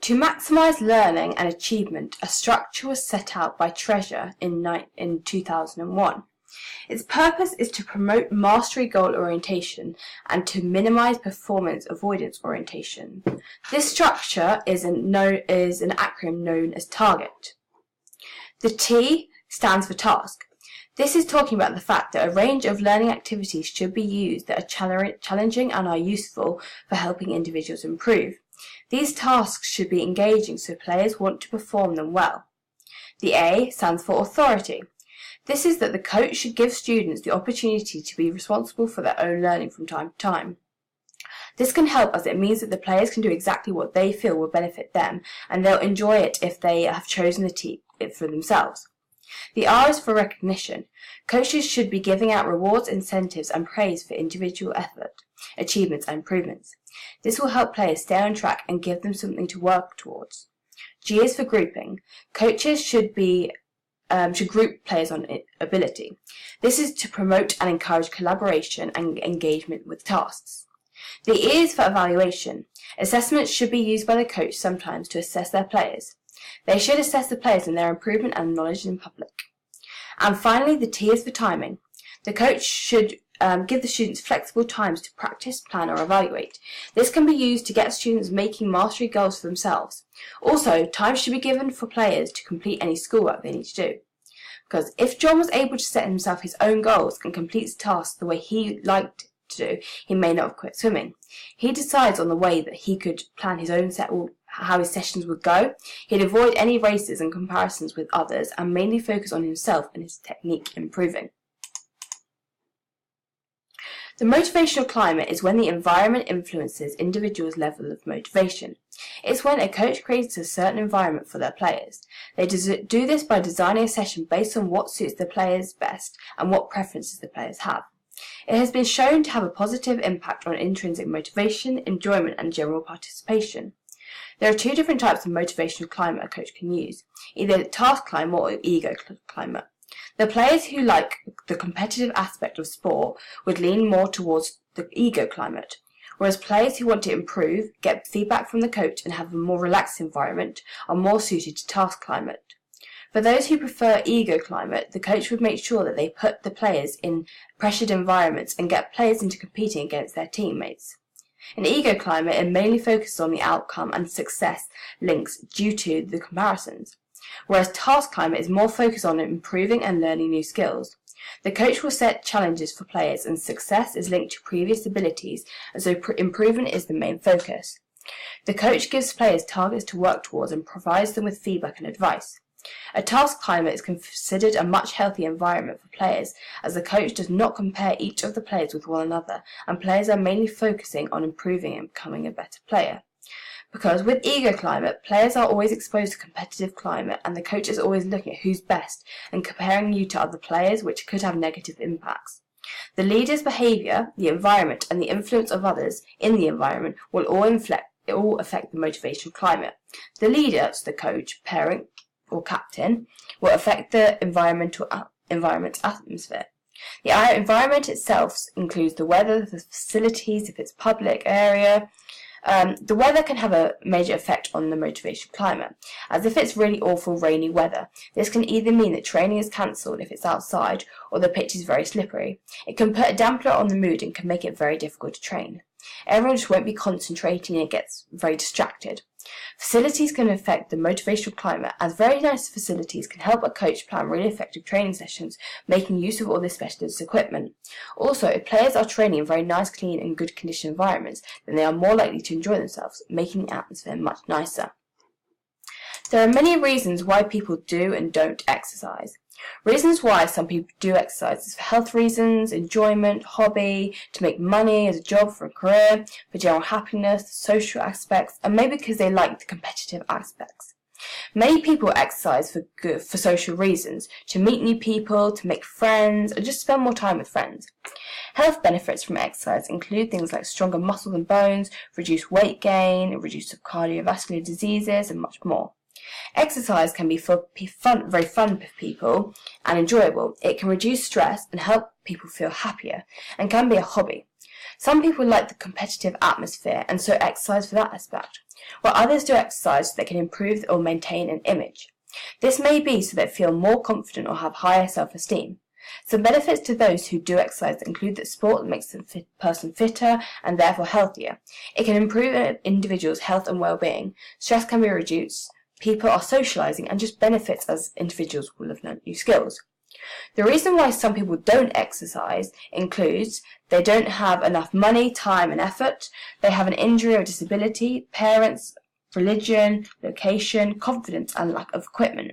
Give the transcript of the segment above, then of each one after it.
To maximise learning and achievement, a structure was set out by Treasure in 2001. Its purpose is to promote mastery goal orientation and to minimise performance avoidance orientation. This structure is an acronym known as TARGET. The T stands for task. This is talking about the fact that a range of learning activities should be used that are challenging and are useful for helping individuals improve. These tasks should be engaging so players want to perform them well. The A stands for authority. This is that the coach should give students the opportunity to be responsible for their own learning from time to time. This can help as it means that the players can do exactly what they feel will benefit them, and they'll enjoy it if they have chosen it for themselves. The R is for recognition. Coaches should be giving out rewards, incentives, and praise for individual effort, achievements, and improvements. This will help players stay on track and give them something to work towards. G is for grouping. Coaches should group players on ability. This is to promote and encourage collaboration and engagement with tasks. The E is for evaluation. Assessments should be used by the coach sometimes to assess their players. They should assess the players in their improvement and knowledge in public. And finally, the T is for timing. The coach should give the students flexible times to practice, plan, or evaluate. This can be used to get students making mastery goals for themselves. Also, time should be given for players to complete any schoolwork they need to do. Because if John was able to set himself his own goals and complete his tasks the way he liked to do, he may not have quit swimming. He decides on the way that he could plan his own how his sessions would go. He'd avoid any races and comparisons with others and mainly focus on himself and his technique improving. The motivational climate is when the environment influences individuals' level of motivation. It's when a coach creates a certain environment for their players. They do this by designing a session based on what suits the players best and what preferences the players have. It has been shown to have a positive impact on intrinsic motivation, enjoyment, and general participation. There are two different types of motivational climate a coach can use, either task climate or ego climate. The players who like the competitive aspect of sport would lean more towards the ego climate, whereas players who want to improve, get feedback from the coach, and have a more relaxed environment are more suited to task climate. For those who prefer ego climate, the coach would make sure that they put the players in pressured environments and get players into competing against their teammates. In ego climate, it mainly focuses on the outcome and success links due to the comparisons, whereas task climate is more focused on improving and learning new skills. The coach will set challenges for players, and success is linked to previous abilities, and so improvement is the main focus. The coach gives players targets to work towards and provides them with feedback and advice. A task climate is considered a much healthier environment for players, as the coach does not compare each of the players with one another, and players are mainly focusing on improving and becoming a better player. Because with ego climate, players are always exposed to competitive climate, and the coach is always looking at who's best and comparing you to other players, which could have negative impacts. The leader's behaviour, the environment, and the influence of others in the environment will all affect the motivational climate. The leader, so the coach, parent, or captain, will affect the environment's atmosphere. The environment itself includes the weather, the facilities, if it's a public area. The weather can have a major effect on the motivational climate, as if it's really awful rainy weather. This can either mean that training is cancelled if it's outside, or the pitch is very slippery. It can put a dampener on the mood and can make it very difficult to train. Everyone just won't be concentrating and it gets very distracted. Facilities can affect the motivational climate, as very nice facilities can help a coach plan really effective training sessions, making use of all this specialist equipment. Also, if players are training in very nice, clean and good conditioned environments, then they are more likely to enjoy themselves, making the atmosphere much nicer. There are many reasons why people do and don't exercise. Reasons why some people do exercise is for health reasons, enjoyment, hobby, to make money as a job for a career, for general happiness, social aspects, and maybe because they like the competitive aspects. Many people exercise for social reasons, to meet new people, to make friends, or just spend more time with friends. Health benefits from exercise include things like stronger muscles and bones, reduced weight gain, reduced cardiovascular diseases, and much more. Exercise can be very fun for people and enjoyable. It can reduce stress and help people feel happier, and can be a hobby. Some people like the competitive atmosphere and so exercise for that aspect, while others do exercise so they can improve or maintain an image. This may be so they feel more confident or have higher self-esteem. Some benefits to those who do exercise include that sport makes the person fitter and therefore healthier. It can improve an individual's health and well-being. Stress can be reduced. People are socializing and just benefits as individuals will have learned new skills. The reason why some people don't exercise includes they don't have enough money, time and effort, they have an injury or disability, parents, religion, location, confidence and lack of equipment.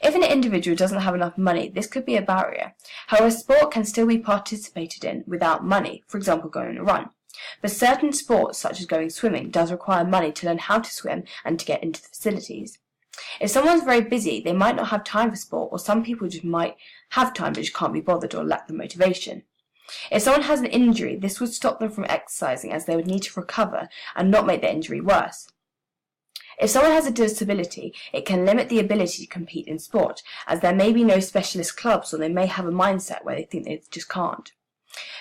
If an individual doesn't have enough money, this could be a barrier. However, sport can still be participated in without money, for example going on a run. But certain sports, such as going swimming, does require money to learn how to swim and to get into the facilities. If someone's very busy, they might not have time for sport, or some people just might have time but just can't be bothered or lack the motivation. If someone has an injury, this would stop them from exercising as they would need to recover and not make their injury worse. If someone has a disability, it can limit the ability to compete in sport, as there may be no specialist clubs or they may have a mindset where they think they just can't.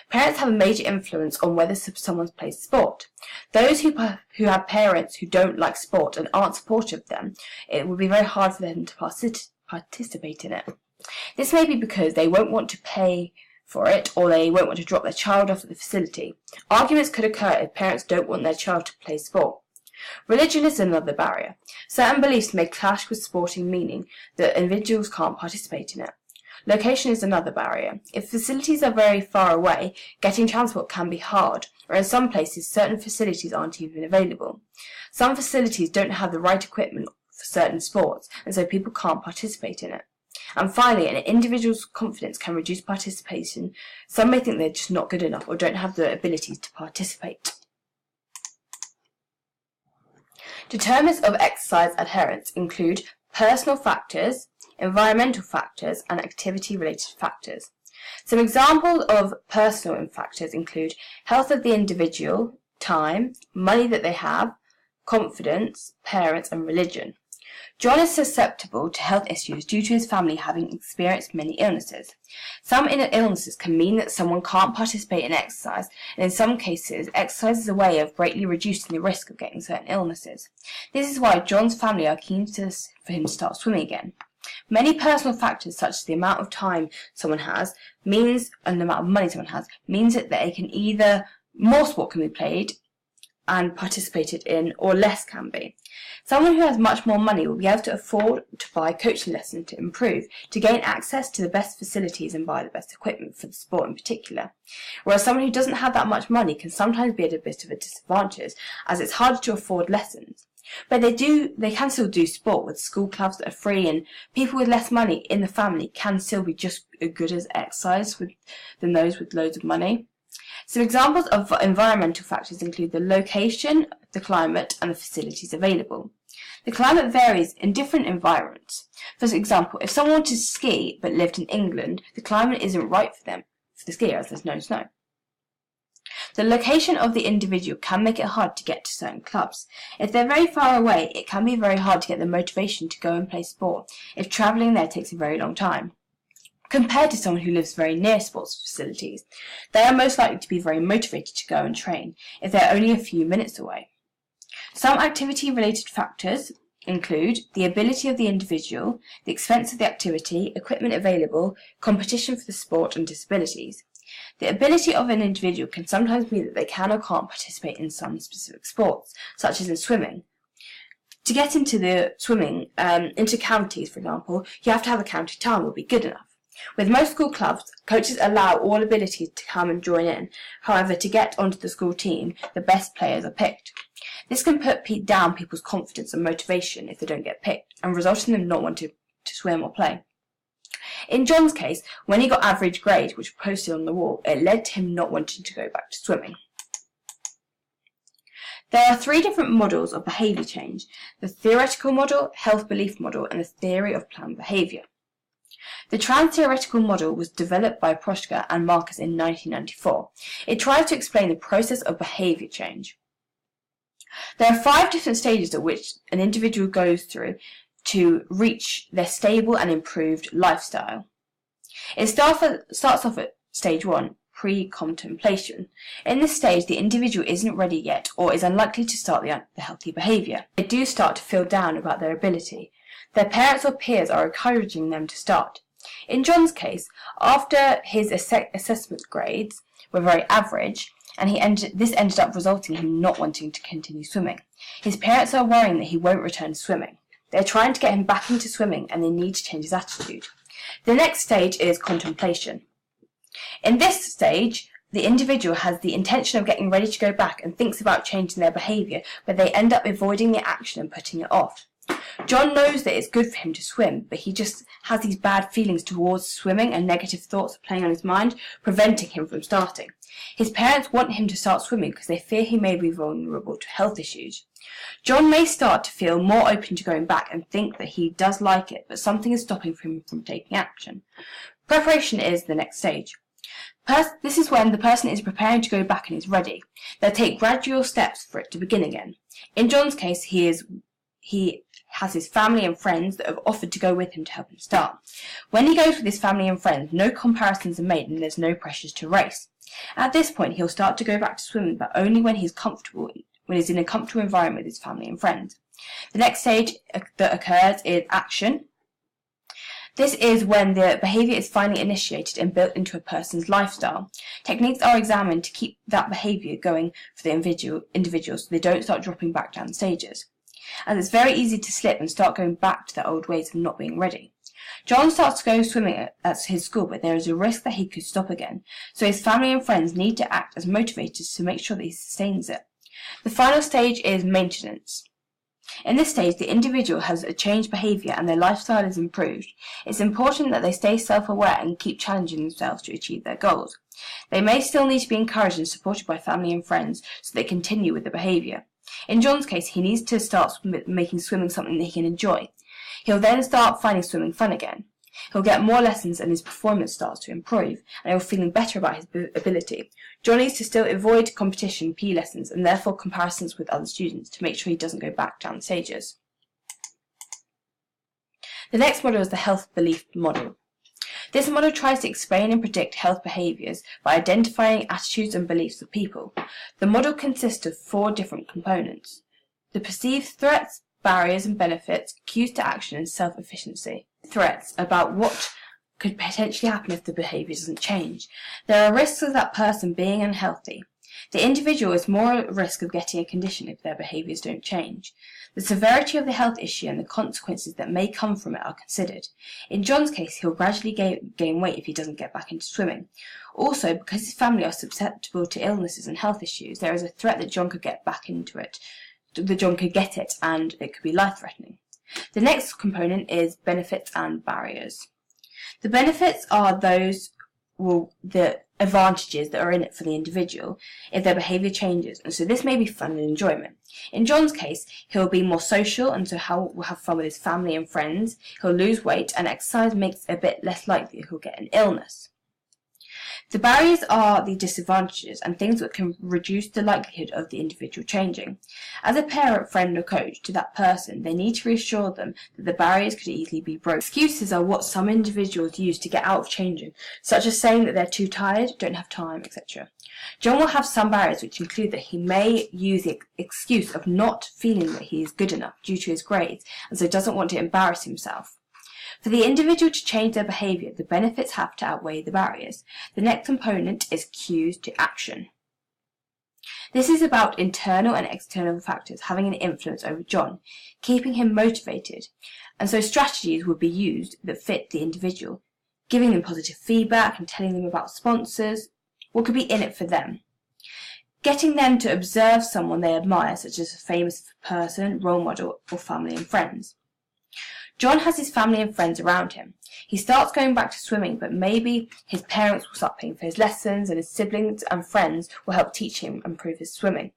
Parents have a major influence on whether someone plays sport. Those who have parents who don't like sport and aren't supportive of them, it will be very hard for them to participate in it. This may be because they won't want to pay for it or they won't want to drop their child off at the facility. Arguments could occur if parents don't want their child to play sport. Religion is another barrier. Certain beliefs may clash with sporting, meaning that individuals can't participate in it. Location is another barrier. If facilities are very far away, getting transport can be hard, or in some places certain facilities aren't even available. Some facilities don't have the right equipment for certain sports, and so people can't participate in it. And finally, an individual's confidence can reduce participation. Some may think they're just not good enough or don't have the ability to participate. Determinants of exercise adherence include personal factors, environmental factors, and activity-related factors. Some examples of personal factors include health of the individual, time, money that they have, confidence, parents, and religion. John is susceptible to health issues due to his family having experienced many illnesses. Some illnesses can mean that someone can't participate in exercise, and in some cases, exercise is a way of greatly reducing the risk of getting certain illnesses. This is why John's family are keen for him to start swimming again. Many personal factors, such as the amount of time someone has, and the amount of money someone has, means that they can either more sport can be played and participated in, or less can be. Someone who has much more money will be able to afford to buy coaching lessons to improve, to gain access to the best facilities and buy the best equipment for the sport in particular. Whereas someone who doesn't have that much money can sometimes be at a bit of a disadvantage, as it's harder to afford lessons. But they can still do sport with school clubs that are free, and people with less money in the family can still be just as good as exercise than those with loads of money. Some examples of environmental factors include the location, the climate, and the facilities available. The climate varies in different environments. For example, if someone wanted to ski but lived in England, the climate isn't right for them, for the skier, as there's no snow. The location of the individual can make it hard to get to certain clubs. If they're very far away, it can be very hard to get the motivation to go and play sport if travelling there takes a very long time. Compared to someone who lives very near sports facilities, they are most likely to be very motivated to go and train if they're only a few minutes away. Some activity-related factors include the ability of the individual, the expense of the activity, equipment available, competition for the sport, and disabilities. The ability of an individual can sometimes mean that they can or can't participate in some specific sports, such as in swimming. To get into the swimming, into counties, for example, you have to have a county time will be good enough. With most school clubs, coaches allow all abilities to come and join in. However, to get onto the school team, the best players are picked. This can put down people's confidence and motivation if they don't get picked, and result in them not wanting to swim or play. In John's case, when he got average grade, which was posted on the wall, it led to him not wanting to go back to swimming. There are 3 different models of behaviour change: the theoretical model, health belief model, and the theory of planned behaviour. The trans-theoretical model was developed by Proska and Marcus in 1994. It tries to explain the process of behaviour change. There are 5 different stages at which an individual goes through to reach their stable and improved lifestyle. It starts off at stage 1, pre-contemplation. In this stage, the individual isn't ready yet or is unlikely to start the healthy behaviour. They do start to feel down about their ability. Their parents or peers are encouraging them to start. In John's case, after his assessment grades were very average, and this ended up resulting in him not wanting to continue swimming. His parents are worrying that he won't return to swimming. They're trying to get him back into swimming, and they need to change his attitude. The next stage is contemplation. In this stage, the individual has the intention of getting ready to go back and thinks about changing their behaviour, but they end up avoiding the action and putting it off. John knows that it's good for him to swim, but he just has these bad feelings towards swimming and negative thoughts playing on his mind, preventing him from starting. His parents want him to start swimming because they fear he may be vulnerable to health issues. John may start to feel more open to going back and think that he does like it, but something is stopping him from taking action. Preparation is the next stage. This is when the person is preparing to go back and is ready. They'll take gradual steps for it to begin again. In John's case, he has his family and friends that have offered to go with him to help him start. When he goes with his family and friends, no comparisons are made and there's no pressures to race. At this point, he'll start to go back to swimming, but only when he's in a comfortable environment with his family and friends. The next stage that occurs is action. This is when the behaviour is finally initiated and built into a person's lifestyle. Techniques are examined to keep that behaviour going for the individual so they don't start dropping back down stages. As it's very easy to slip and start going back to their old ways of not being ready. John starts to go swimming at his school, but there is a risk that he could stop again, so his family and friends need to act as motivators to make sure that he sustains it. The final stage is maintenance. In this stage, the individual has a changed behaviour and their lifestyle is improved. It's important that they stay self-aware and keep challenging themselves to achieve their goals. They may still need to be encouraged and supported by family and friends so they continue with the behaviour. In John's case, he needs to start making swimming something that he can enjoy. He'll then start finding swimming fun again. He'll get more lessons and his performance starts to improve, and he'll feeling better about his ability. John needs to still avoid competition, PE lessons, and therefore comparisons with other students to make sure he doesn't go back down stages. The next model is the health belief model. This model tries to explain and predict health behaviours by identifying attitudes and beliefs of people. The model consists of 4 different components: the perceived threats, barriers and benefits, cues to action, and self-efficiency. Threats about what could potentially happen if the behaviour doesn't change. There are risks of that person being unhealthy. The individual is more at risk of getting a condition if their behaviours don't change. The severity of the health issue and the consequences that may come from it are considered. In John's case, he'll gradually gain weight if he doesn't get back into swimming. Also, because his family are susceptible to illnesses and health issues, there is a threat that John could get back into it. That John could get it and it could be life-threatening. The next component is benefits and barriers. The benefits are the advantages that are in it for the individual if their behaviour changes, and so this may be fun and enjoyment. In John's case, he'll be more social and so will have fun with his family and friends. He'll lose weight, and exercise makes it a bit less likely he'll get an illness. The barriers are the disadvantages and things that can reduce the likelihood of the individual changing. As a parent, friend or coach to that person, they need to reassure them that the barriers could easily be broken. Excuses are what some individuals use to get out of changing, such as saying that they're too tired, don't have time, etc. John will have some barriers which include that he may use the excuse of not feeling that he is good enough due to his grades and so doesn't want to embarrass himself. For the individual to change their behaviour, the benefits have to outweigh the barriers. The next component is cues to action. This is about internal and external factors having an influence over John, keeping him motivated, and so strategies would be used that fit the individual, giving them positive feedback and telling them about sponsors, what could be in it for them. Getting them to observe someone they admire, such as a famous person, role model, or family and friends. John has his family and friends around him. He starts going back to swimming, but maybe his parents will start paying for his lessons and his siblings and friends will help teach him and improve his swimming.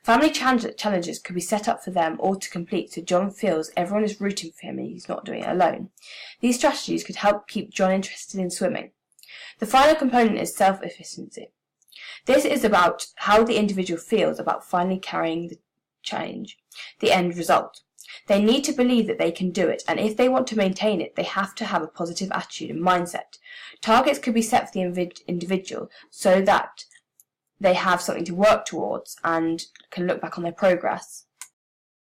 Family challenges could be set up for them all to complete so John feels everyone is rooting for him and he's not doing it alone. These strategies could help keep John interested in swimming. The final component is self-efficiency. This is about how the individual feels about finally carrying the change, the end result. They need to believe that they can do it, and if they want to maintain it, they have to have a positive attitude and mindset. Targets could be set for the individual so that they have something to work towards and can look back on their progress.